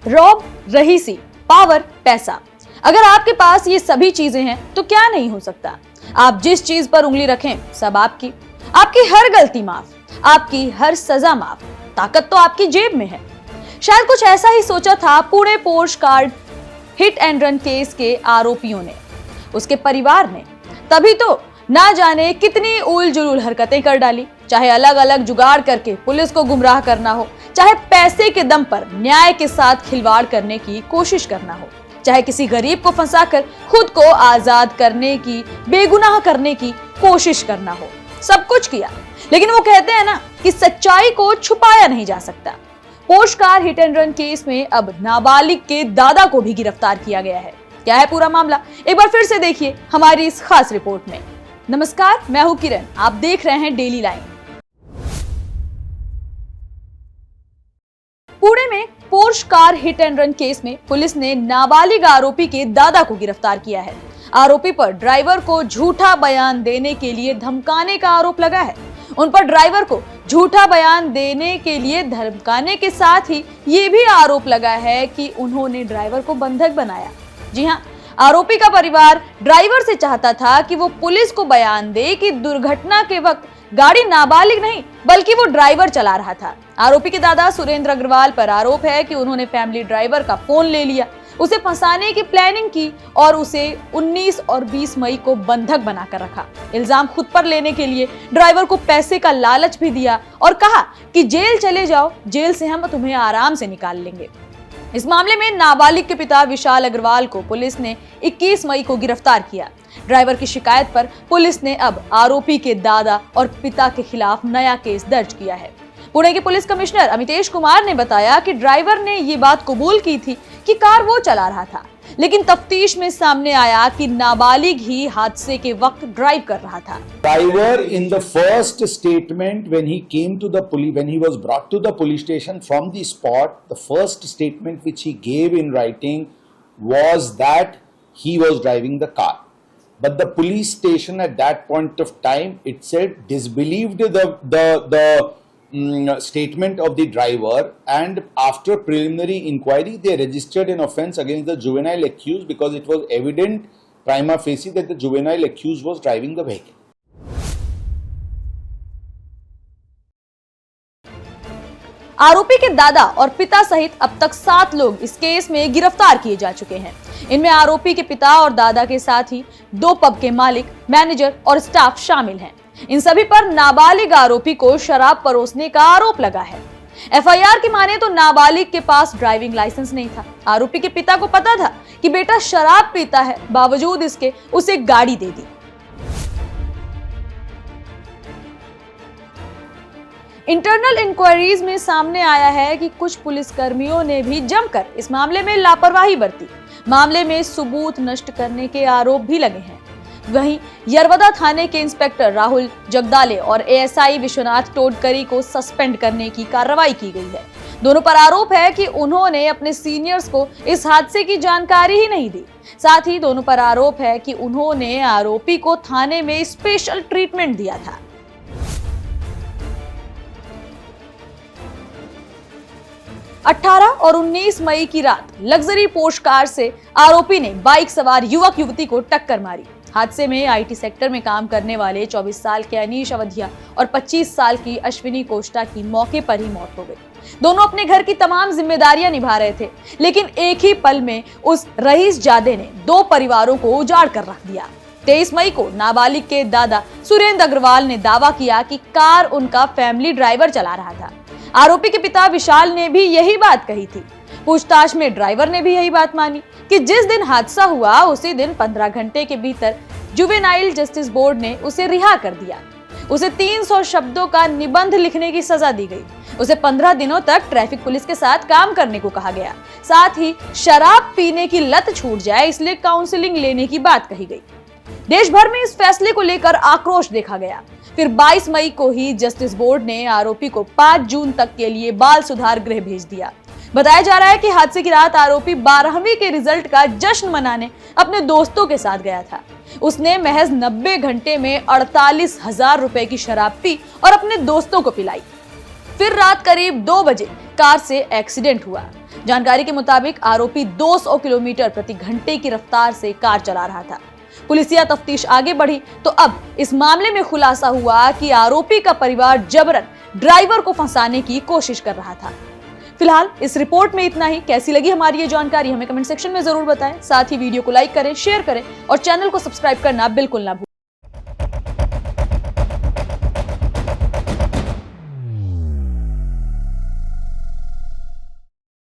Rob, रहीसी, power, पैसा। अगर आपके पास ये सभी चीजें हैं तो क्या नहीं हो सकता। आप जिस चीज पर उंगली रखें सब आपकी। आपकी हर गलती माफ, आपकी हर सजा माफ। ताकत तो आपकी जेब में है। शायद कुछ ऐसा ही सोचा था Pune Porsche car hit and run case के आरोपियों ने, उसके परिवार ने। तभी तो ना जाने कितनी उल जुलूल हरकतें कर डाली, चाहे अलग अलग जुगाड़ करके पुलिस को गुमराह करना हो, चाहे पैसे के दम पर न्याय के साथ खिलवाड़ करने की कोशिश करना हो, चाहे किसी गरीब को फंसाकर खुद को आजाद करने की, बेगुनाह करने की कोशिश करना हो। सब कुछ किया, लेकिन वो कहते हैं ना कि सच्चाई को छुपाया नहीं जा सकता। Porsche car hit and run case में अब नाबालिग के दादा को भी गिरफ्तार किया गया है। क्या है पूरा मामला, एक बार फिर से देखिए हमारी इस खास रिपोर्ट में। नमस्कार, मैं हूं किरण, आप देख रहे हैं डेली लाइन। पुणे में Porsche car hit and run case में पुलिस ने नाबालिग आरोपी के दादा को गिरफ्तार किया है। आरोपी पर ड्राइवर को झूठा बयान देने के लिए धमकाने का आरोप लगा है। उन पर ड्राइवर को झूठा बयान देने के लिए धमकाने के साथ ही ये भी आरोप लगा है कि उन्होंने ड्राइवर को बंधक बनाया। जी हाँ, आरोपी का परिवार ड्राइवर से चाहता था कि वो पुलिस को बयान दे कि दुर्घटना के वक्त गाड़ी नाबालिग नहीं बल्कि वो ड्राइवर चला रहा था। आरोपी के दादा सुरेंद्र अग्रवाल पर आरोप है कि उन्होंने फैमिली ड्राइवर का फोन ले लिया, उसे फंसाने की प्लानिंग की और उसे 19 और 20 मई को बंधक बनाकर रखा। इल्जाम खुद पर लेने के लिए ड्राइवर को पैसे का लालच भी दिया और कहा कि जेल चले जाओ, जेल से हम तुम्हें आराम से निकाल लेंगे। इस मामले में नाबालिग के पिता विशाल अग्रवाल को पुलिस ने 21 मई को गिरफ्तार किया। ड्राइवर की शिकायत पर पुलिस ने अब आरोपी के दादा और पिता के खिलाफ नया केस दर्ज किया है। पुणे के पुलिस कमिश्नर अमितेश कुमार ने बताया कि ड्राइवर ने ये बात कबूल की थी कि कार वो चला रहा था, लेकिन तफ्तीश में सामने आया कि नाबालिग ही हादसे के वक्त ड्राइव कर रहा था। Driver in the first statement when he came to the police, when he was brought to the police station from the spot, the first statement which he gave in writing was that he was driving the car. But the police station at that point of time, it said, disbelieved the statement of the driver, and after preliminary inquiry they registered an offence against the juvenile accused because it was evident prima facie that the juvenile accused was driving the vehicle. आरोपी के दादा और पिता सहित अब तक 7 लोग इस केस में गिरफ्तार किए जा चुके हैं। इनमें आरोपी के पिता और दादा के साथ ही 2 पब के मालिक, मैनेजर और स्टाफ शामिल हैं। इन सभी पर नाबालिग आरोपी को शराब परोसने का आरोप लगा है। एफआईआर की माने तो नाबालिग के पास ड्राइविंग लाइसेंस नहीं था। आरोपी के पिता को पता था कि बेटा शराब पीता है, बावजूद इसके उसे गाड़ी दे दी। इंटरनल इंक्वायरीज में सामने आया है कि कुछ पुलिसकर्मियों ने भी जमकर इस मामले में लापरवाही बरती। मामले में सबूत नष्ट करने के आरोप भी लगे हैं। वहीं यरवदा थाने के इंस्पेक्टर राहुल जगदाले और एएसआई विश्वनाथ टोडकरी को सस्पेंड करने की कार्रवाई की गई है। दोनों पर आरोप है कि उन्होंने अपने सीनियर्स को इस हादसे की जानकारी ही नहीं दी। साथ ही दोनों पर आरोप है कि उन्होंने आरोपी को थाने में स्पेशल ट्रीटमेंट दिया था। 18 और 19 मई की रात लग्जरी पोर्श कार से आरोपी ने बाइक सवार युवक युवती को टक्कर मारी। हादसे में आईटी सेक्टर में काम करने वाले 24 साल के अनीश अवधिया और 25 साल की अश्विनी कोष्टा की मौके पर ही मौत हो गई। दोनों अपने घर की तमाम जिम्मेदारियां निभा रहे थे, लेकिन एक ही पल में उस रईस जादे ने 2 परिवारों को उजाड़ कर रख दिया। 23 मई को नाबालिग के दादा सुरेंद्र अग्रवाल ने दावा किया कि कार उनका फैमिली ड्राइवर चला रहा था। आरोपी के पिता विशाल ने भी यही बात कही थी। पूछताछ में ड्राइवर ने भी यही बात मानी कि जिस दिन हादसा हुआ उसी दिन 15 घंटे के भीतर जुवेनाइल जस्टिस बोर्ड ने उसे रिहा कर दिया। उसे 300 शब्दों का निबंध लिखने की सजा दी गई। उसे 15 दिनों तक ट्रैफिक पुलिस के साथ काम करने को कहा गया। साथ ही शराब पीने की लत छूट जाए इसलिए काउंसलिंग लेने की बात कही गई। देश भर में इस फैसले को लेकर आक्रोश देखा गया। फिर 22 मई को ही जस्टिस बोर्ड ने आरोपी को 5 जून तक के लिए बाल सुधार गृह भेज दिया। बताया जा रहा है कि हादसे की रात आरोपी 12वीं के रिजल्ट का जश्न मनाने अपने दोस्तों के साथ गया था। उसने महज 90 घंटे में 48,000 रुपए की शराब पी और अपने दोस्तों को पिलाई। फिर रात करीब 2 बजे कार से एक्सीडेंट हुआ। जानकारी के मुताबिक आरोपी 200 किलोमीटर प्रति घंटे की रफ्तार से कार चला रहा था। पुलिसिया तफ्तीश आगे बढ़ी तो अब इस मामले में खुलासा हुआ कि आरोपी का परिवार जबरन ड्राइवर को फंसाने की कोशिश कर रहा था। फिलहाल इस रिपोर्ट में इतना ही। कैसी लगी हमारी ये जानकारी हमें कमेंट सेक्शन में जरूर बताएं। साथ ही वीडियो को लाइक करें, शेयर करें और चैनल को सब्सक्राइब करना बिल्कुल ना भूलें।